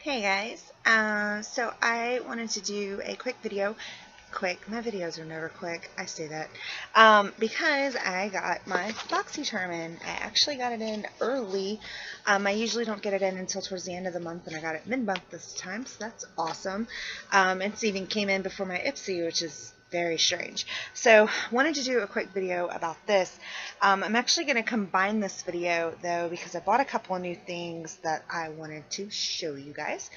Hey guys, so I wanted to do a quick video. My videos are never quick, I say that, because I got my BoxyCharm in. I actually got it in early. I usually don't get it in until towards the end of the month, and I got it mid-month this time, so that's awesome. It even came in before my Ipsy, which is very strange. So wanted to do a quick video about this. I'm actually going to combine this video though because I bought a couple of new things that I wanted to show you guys.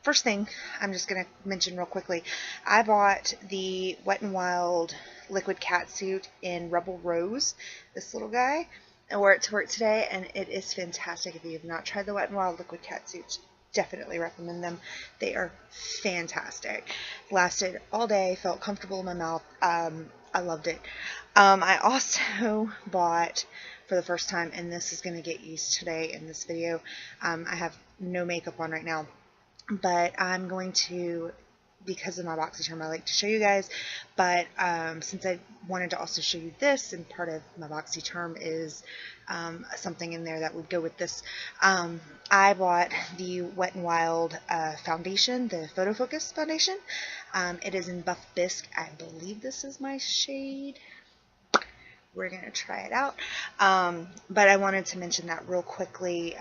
First thing I'm just going to mention real quickly, I bought the Wet n Wild liquid catsuit in Rebel Rose, this little guy. I wore it to work today and it is fantastic. If you have not tried the Wet n Wild liquid catsuits, definitely recommend them. They are fantastic. Lasted all day, felt comfortable in my mouth. I loved it. I also bought for the first time, and this is going to get used today in this video. I have no makeup on right now, but I'm going to, because of my BoxyCharm, I like to show you guys, but since I wanted to also show you this, and part of my BoxyCharm is something in there that would go with this, I bought the Wet n Wild foundation, the Photo Focus foundation. It is in Buff Bisque. I believe this is my shade. We're going to try it out. But I wanted to mention that real quickly.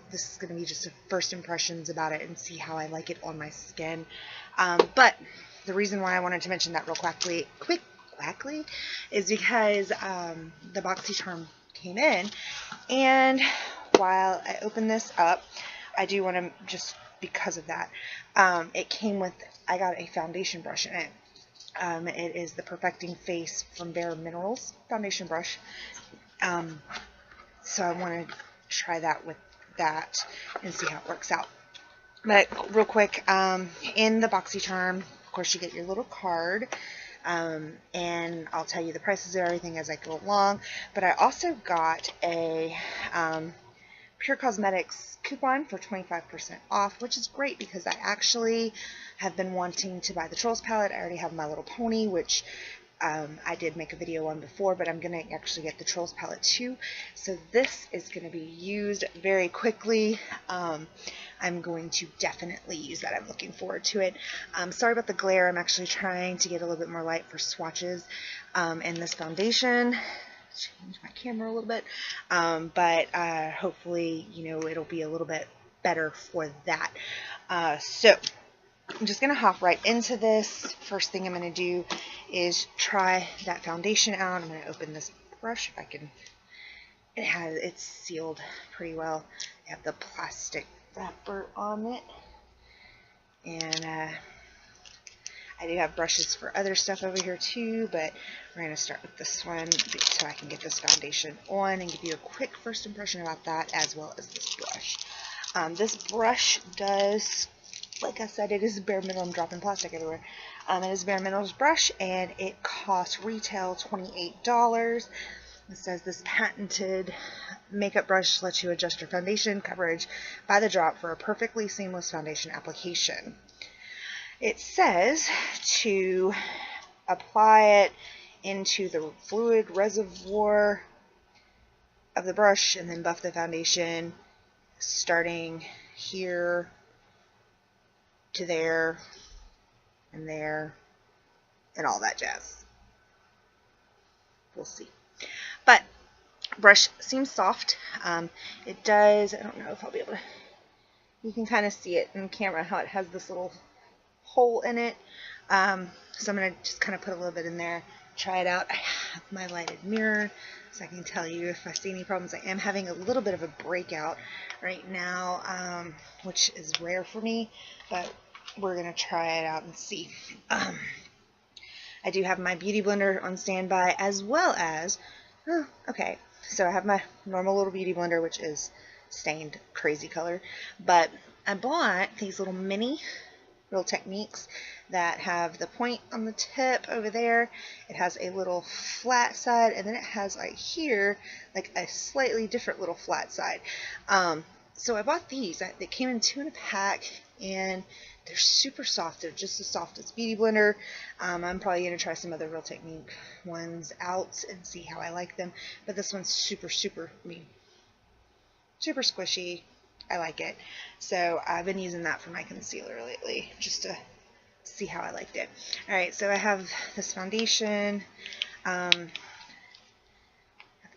This is going to be just a first impressions about it and see how I like it on my skin. But the reason why I wanted to mention that real quickly is because the BoxyCharm came in, and while I open this up, I do want to, just because of that, it came with, I got a foundation brush in it. It is the Perfecting Face from Bare Minerals foundation brush. So I want to try that with that and see how it works out. But real quick, in the BoxyCharm, of course, you get your little card. And I'll tell you the prices of everything as I go along. But I also got a Pure Cosmetics coupon for 25% off, which is great because I actually have been wanting to buy the Trolls palette. I already have My Little Pony, which I did make a video on before, but I'm going to actually get the Trolls palette too. So this is going to be used very quickly. I'm going to definitely use that. I'm looking forward to it. Sorry about the glare. I'm actually trying to get a little bit more light for swatches in this foundation. Change my camera a little bit, but hopefully, you know, it'll be a little bit better for that. So I'm just going to hop right into this. First thing I'm going to do is try that foundation out. I'm going to open this brush if I can. It's sealed pretty well. I have the plastic wrapper on it, and I do have brushes for other stuff over here too, but we're going to start with this one so I can get this foundation on and give you a quick first impression about that, as well as this brush. This brush does, like I said, it is Bare Minerals. I'm dropping plastic everywhere. It is Bare Minerals brush, and it costs retail $28. It says this patented makeup brush lets you adjust your foundation coverage by the drop for a perfectly seamless foundation application. It says to apply it into the fluid reservoir of the brush and then buff the foundation starting here to there and there and all that jazz. We'll see. But brush seems soft. It does, I don't know if I'll be able to, you can kind of see it in camera how it has this little hole in it. So I'm going to just kind of put a little bit in there, try it out. I have my lighted mirror so I can tell you if I see any problems. I am having a little bit of a breakout right now, which is rare for me, but we're going to try it out and see. I do have my beauty blender on standby, as well as, okay, so I have my normal little beauty blender, which is stained crazy color, but I bought these little mini Real Techniques that have the point on the tip over there. It has a little flat side, and then it has right here like a slightly different little flat side. So I bought these. They came in 2 in a pack, and they're super soft. They're just as soft as Beauty Blender. I'm probably going to try some other Real Technique ones out and see how I like them. But this one's super, super squishy. I like it. So I've been using that for my concealer lately, just to see how I liked it. Alright, so I have this foundation. I have a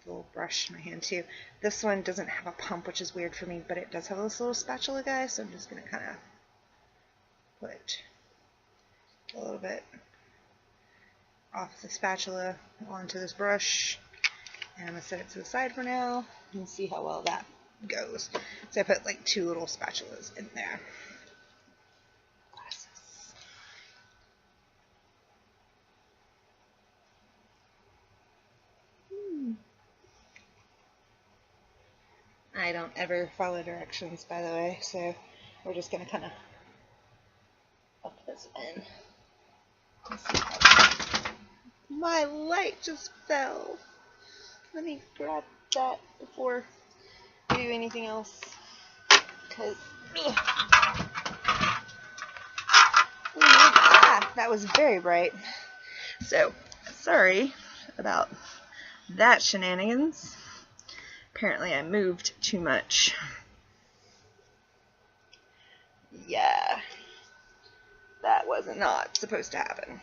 little brush in my hand too. This one doesn't have a pump, which is weird for me, but it does have this little spatula guy, so I'm just going to kind of put a little bit off the spatula onto this brush, and I'm going to set it to the side for now and see how well that goes. So I put like 2 little spatulas in there. Glasses. I don't ever follow directions, by the way, so we're just going to kind of put this in. My light just fell. Let me grab that before we do anything else, because that was very bright. So sorry about that shenanigans. Apparently I moved too much. Yeah, that was not supposed to happen.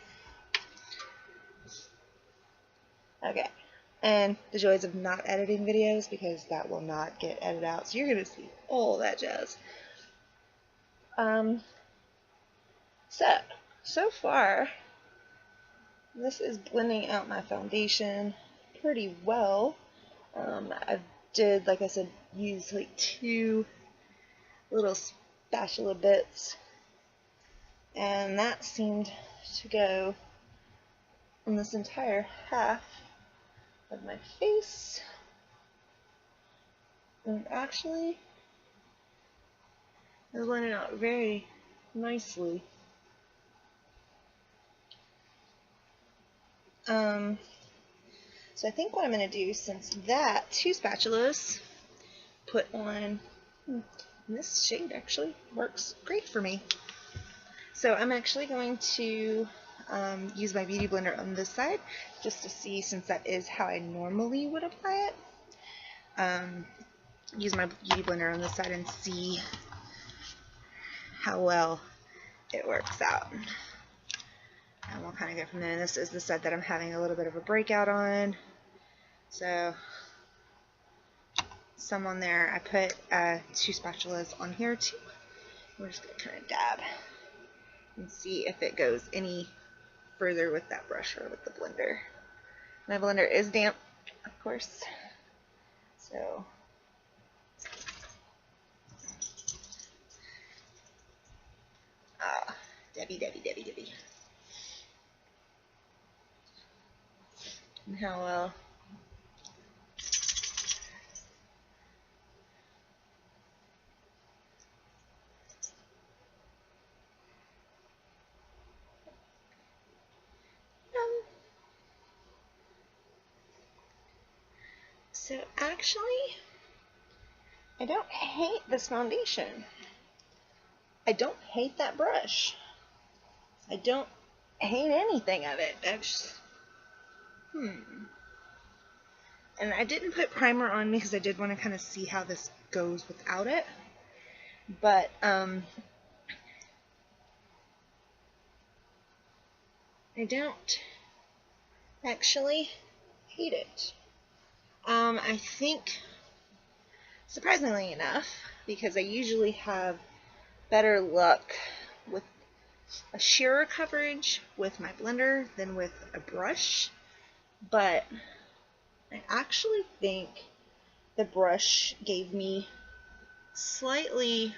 Okay, and the joys of not editing videos, because that will not get edited out, so you're going to see all that jazz. So far, this is blending out my foundation pretty well. I did, like I said, use like 2 little spatula bits, and that seemed to go on this entire half of my face, and actually it blended out very nicely. So I think what I'm going to do, since that 2 spatulas put on, this shade actually works great for me. So I'm actually going to use my beauty blender on this side, just to see, since that is how I normally would apply it. Use my beauty blender on this side and see how well it works out. And we'll kind of go from there. This is the side that I'm having a little bit of a breakout on. So some on there. I put 2 spatulas on here too. We're just going to kind of dab and see if it goes any further with that brush or with the blender. My blender is damp, of course. So Debbie. And how well. So actually, I don't hate this foundation. I don't hate that brush. I don't hate anything of it. And I didn't put primer on because I did want to kind of see how this goes without it. But I don't actually hate it. I think, surprisingly enough, because I usually have better luck with a sheerer coverage with my blender than with a brush, but I actually think the brush gave me slightly,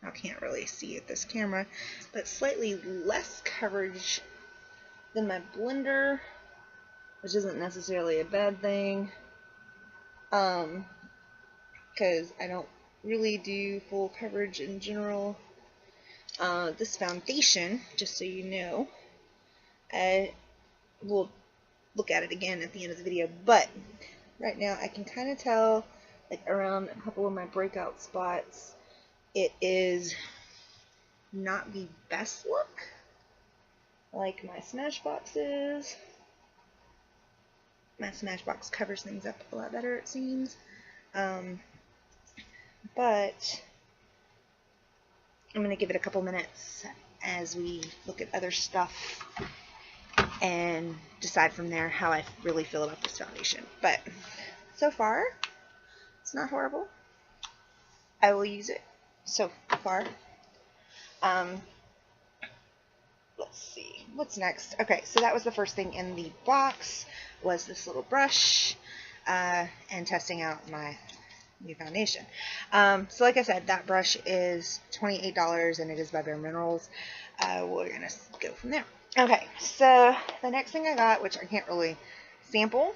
I can't really see at this camera, but slightly less coverage than my blender, which isn't necessarily a bad thing, because I don't really do full coverage in general. This foundation, just so you know, I will look at it again at the end of the video, but right now I can kind of tell, like around a couple of my breakout spots, it is not the best look like my Smashbox is. My Smashbox covers things up a lot better, it seems. but I'm going to give it a couple minutes as we look at other stuff and decide from there how I really feel about this foundation. But so far, it's not horrible. I will use it so far. Let's see, what's next? Okay, so that was the first thing in the box, was this little brush and testing out my new foundation. So like I said, that brush is $28 and it is by Bare Minerals. We're going to go from there. Okay, so the next thing I got, which I can't really sample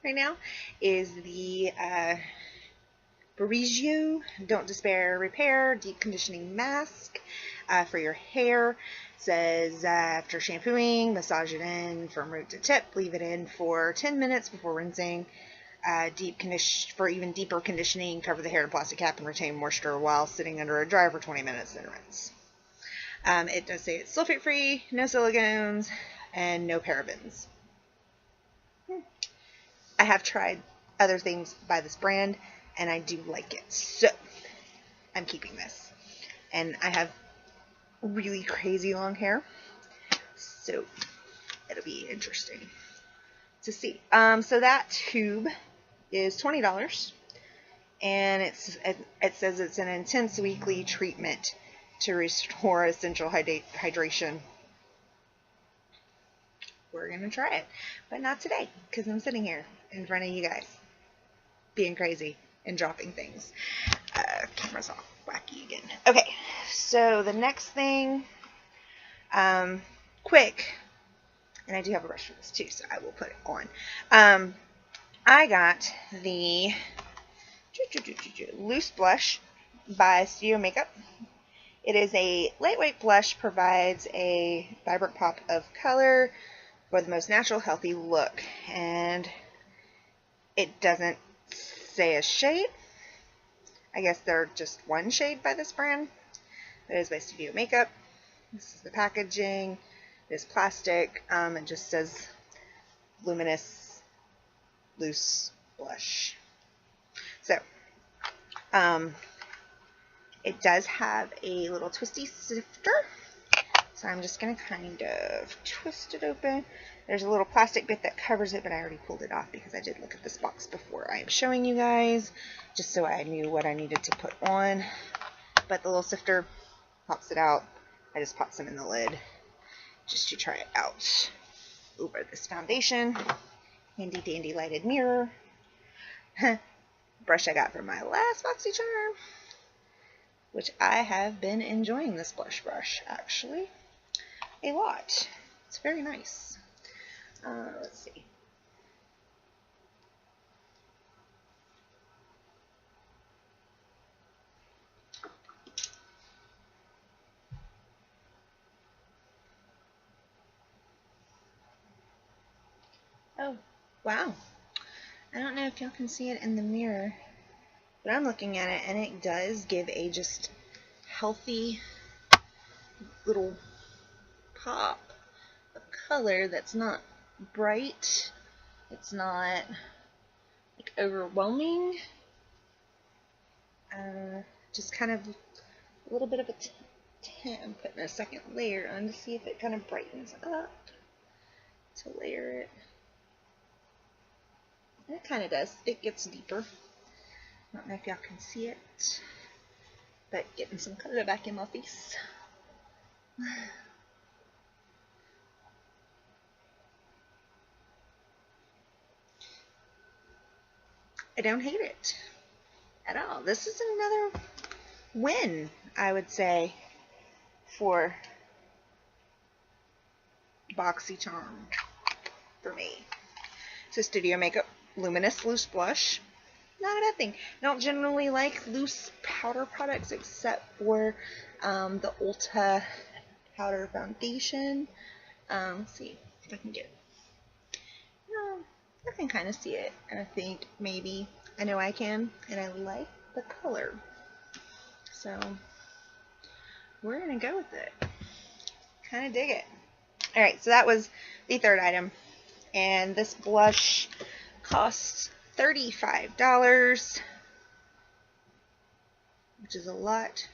right now, is the Barigio Don't Despair Repair Deep Conditioning Mask for your hair. It says after shampooing, massage it in from root to tip, leave it in for 10 minutes before rinsing. For even deeper conditioning, cover the hair in a plastic cap and retain moisture while sitting under a dryer for 20 minutes, then rinse. It does say it's sulfate free, no silicones, and no parabens. I have tried other things by this brand, and I do like it, so I'm keeping this. And I have really crazy long hair, so it'll be interesting to see. So that tube is $20, and it says it's an intense weekly treatment to restore essential hydration. We're gonna try it, but not today because I'm sitting here in front of you guys being crazy and dropping things. Camera's all wacky again. Okay, so the next thing, quick, and I do have a brush for this too, so I will put it on. I got the Loose Blush by Studio Makeup. It is a lightweight blush, provides a vibrant pop of color for the most natural, healthy look. And it doesn't say a shade. I guess they're just one shade by this brand. It is by Studio Makeup. This is the packaging. It is plastic. It just says Luminous Loose Blush. So, it does have a little twisty sifter. So I'm just going to kind of twist it open. There's a little plastic bit that covers it, but I already pulled it off because I did look at this box before I am showing you guys, just so I knew what I needed to put on. But the little sifter pops it out. I just pop some in the lid just to try it out over this foundation. Handy dandy lighted mirror. Brush I got from my last BoxyCharm, which I have been enjoying this blush brush actually a lot. It's very nice. Let's see. Oh, wow. I don't know if y'all can see it in the mirror, but I'm looking at it and it does give a just healthy little pop of color that's not bright. It's not like overwhelming. Just kind of a little bit of a tint. I'm putting a second layer on to see if it kind of brightens up to layer it. And it kind of does. It gets deeper. I don't know if y'all can see it, but getting some color back in my face. I don't hate it at all. This is another win, I would say, for BoxyCharm for me. So Studio Makeup Luminous Loose Blush. Not a bad thing. I don't generally like loose powder products except for the Ulta powder foundation. Let's see if I can get it. I can kind of see it. I think maybe, I know I can, and I like the color. So we're going to go with it. Kind of dig it. Alright, so that was the third item. And this blush costs $35. which is a lot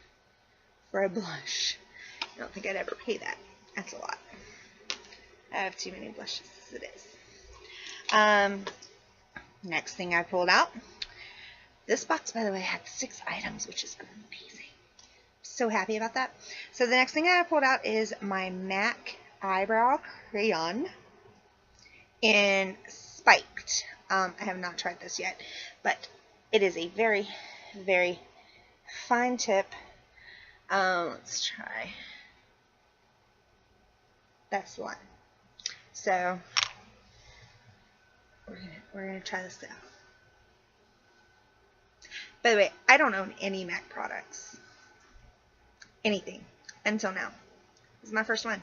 for a blush. I don't think I'd ever pay that. That's a lot. I have too many blushes as it is. Next thing I pulled out. This box, by the way, had 6 items, which is amazing. So happy about that. So the next thing I pulled out is my MAC eyebrow crayon in Spiked. I have not tried this yet, but it is a very, very fine tip. Let's try. That's the one. So we're gonna try this out. By the way, I don't own any MAC products. Anything until now. This is my first one.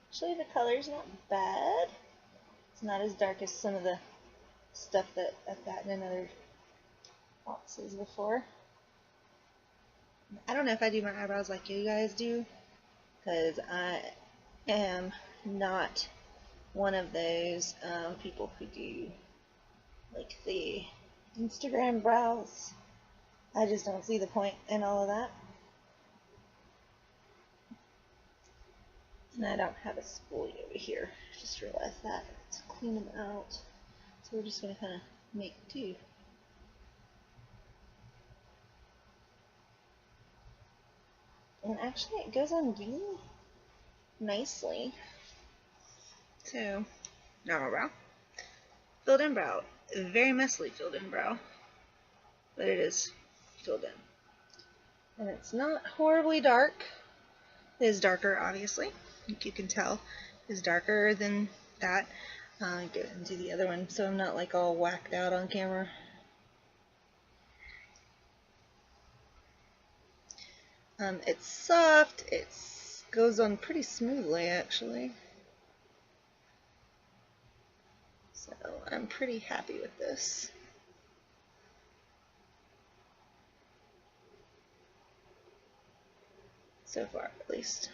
Actually, the color's not bad. It's not as dark as some of the stuff that I've gotten in other boxes before. I don't know if I do my eyebrows like you guys do, because I am not one of those people who do like the Instagram brows. I just don't see the point in all of that. And I don't have a spoolie over here. Just realized that. To clean them out. So we're just going to kind of make do. And actually it goes on really nicely. So, normal brow. Filled in brow. Very messily filled in brow. But it is filled in. And it's not horribly dark. It is darker, obviously. Like you can tell, is darker than that. Go and do the other one so I'm not like all whacked out on camera. It's soft. It goes on pretty smoothly actually. So I'm pretty happy with this. So far, at least.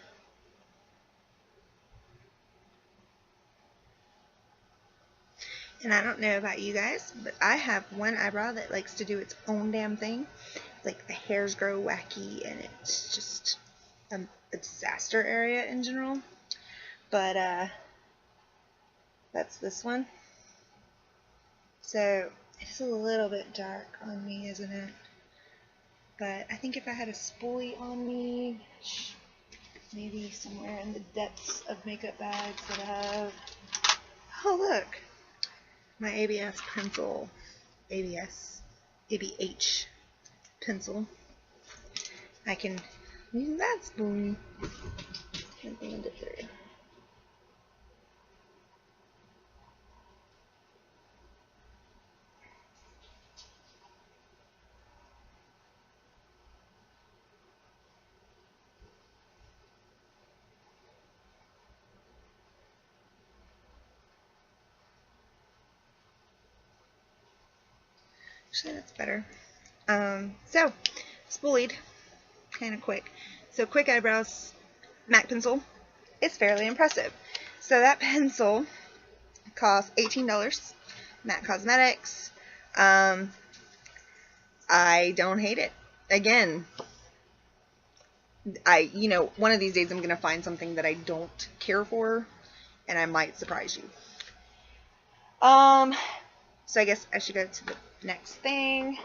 And I don't know about you guys, but I have one eyebrow that likes to do its own damn thing. Like the hairs grow wacky and it's just a disaster area in general. But that's this one. So it's a little bit dark on me, isn't it? But I think if I had a spoolie on me, maybe somewhere in the depths of makeup bags that I have. Oh look! My ABS pencil, ABH pencil. I can use that spoon and blend it through. Actually, that's better. So, spoolied, kind of quick. So, quick eyebrows, MAC pencil is fairly impressive. So, that pencil costs $18, MAC Cosmetics. I don't hate it. Again, one of these days I'm going to find something that I don't care for, and I might surprise you. So I guess I should go to the next thing.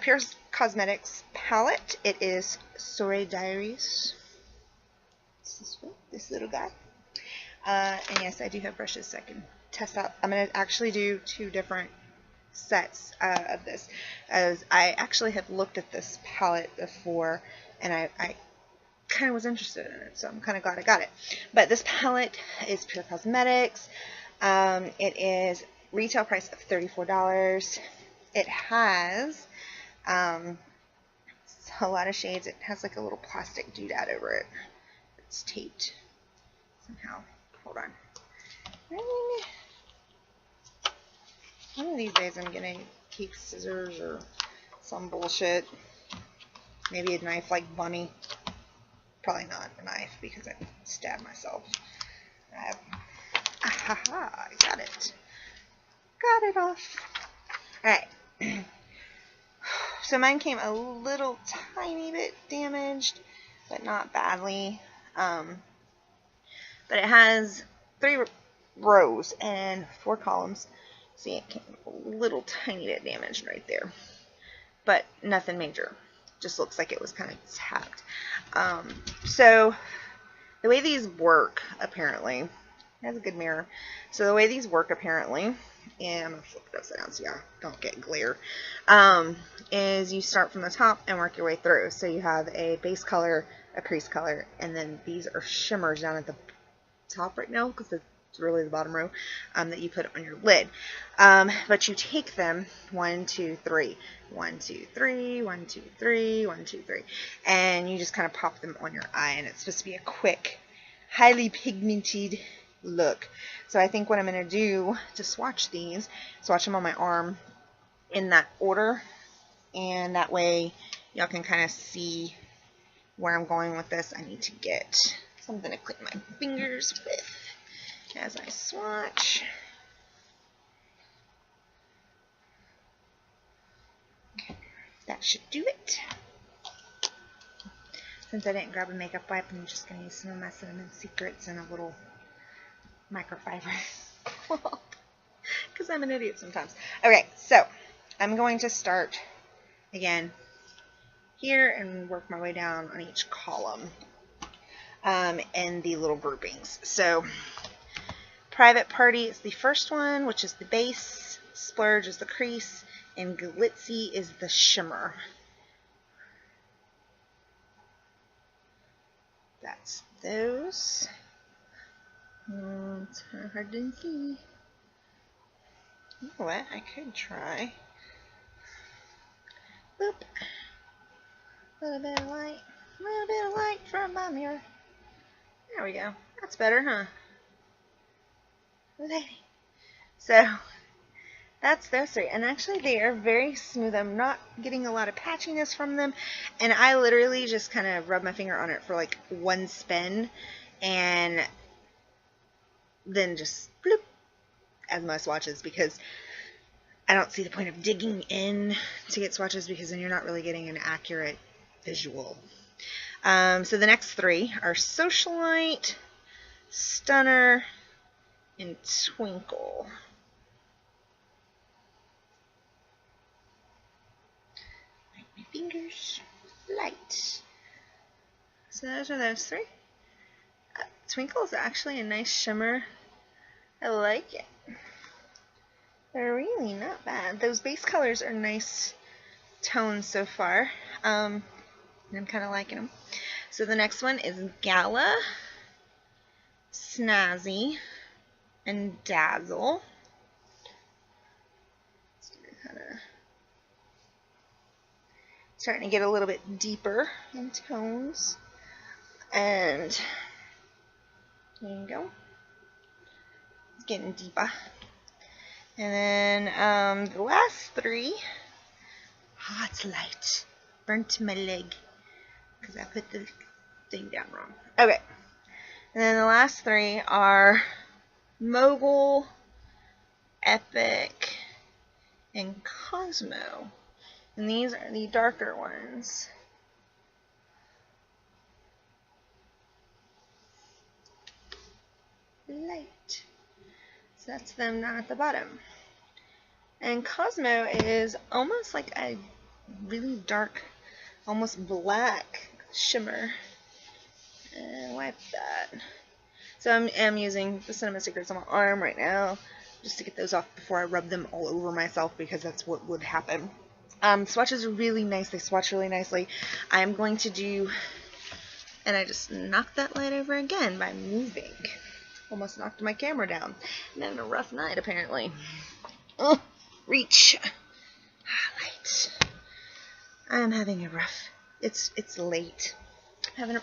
Pure Cosmetics palette. It is Soiree Diaries. This little guy. And yes, I do have brushes so I can test out. I'm going to actually do 2 different sets of this, as I actually have looked at this palette before, and I kind of was interested in it, so I'm kind of glad I got it. But this palette is Pure Cosmetics. It is retail price of $34. It has a lot of shades. It has like a little plastic doodad over it. It's taped somehow. Hold on. One of these days I'm gonna keep scissors or some bullshit. Maybe a knife like Bunny. Probably not a knife because I stabbed myself. I got it. Got it off. Alright. So mine came a little tiny bit damaged, but not badly. But it has 3 rows and 4 columns. See, it came a little tiny bit damaged right there. But nothing major. Just looks like it was kind of tapped. So the way these work, apparently, it has a good mirror. So the way these work, apparently, and I'm going to flip it upside down so y'all don't get glare, is you start from the top and work your way through. So you have a base color, a crease color, and then these are shimmers down at the top right now because it's really the bottom row that you put on your lid. But you take them 1, 2, 3, 1, 2, 3, 1, 2, 3, 1, 2, 3, and you just kind of pop them on your eye, and it's supposed to be a quick, highly pigmented look. So I think what I'm going to do to swatch these, swatch them on my arm in that order, and that way y'all can kind of see where I'm going with this. I need to get something to clean my fingers with as I swatch. Okay, that should do it. Since I didn't grab a makeup wipe, I'm just going to use some of my Cinnamon Secrets and a little microfiber because I'm an idiot sometimes. Okay, so I'm going to start again here and work my way down on each column and the little groupings. So Private Party is the first one, which is the base, Splurge is the crease, and Glitzy is the shimmer. That's those. It's kind of hard to see. You know what? I could try. Boop. A little bit of light. A little bit of light from my mirror. There we go. That's better, huh? Lady. So, that's those 3. And actually, they are very smooth. I'm not getting a lot of patchiness from them. And I literally just kind of rub my finger on it for like 1 spin. And then just bloop as my swatches, because I don't see the point of digging in to get swatches because then you're not really getting an accurate visual. So the next 3 are Socialite, Stunner, and Twinkle. Make my fingers light. So those are those 3. Twinkle is actually a nice shimmer. I like it. They're really not bad. Those base colors are nice tones so far. I'm kind of liking them. So the next one is Gala, Snazzy, and Dazzle. Starting to get a little bit deeper in tones. And there you go. It's getting deeper. And then the last 3, Hot Light, burnt my leg because I put the thing down wrong. Okay. And then the last 3 are Mogul, Epic, and Cosmo. And these are the darker ones. Light. So that's them down at the bottom. And Cosmo is almost like a really dark, almost black shimmer. And wipe that. So I'm using the Cinnamon Secrets on my arm right now just to get those off before I rub them all over myself, because that's what would happen. Swatches are really nice. They swatch really nicely. I'm going to do, and I just knocked that light over again by moving. Almost knocked my camera down. I'm having a rough night, apparently. Oh, reach. Light. I'm having a rough. It's late. Having a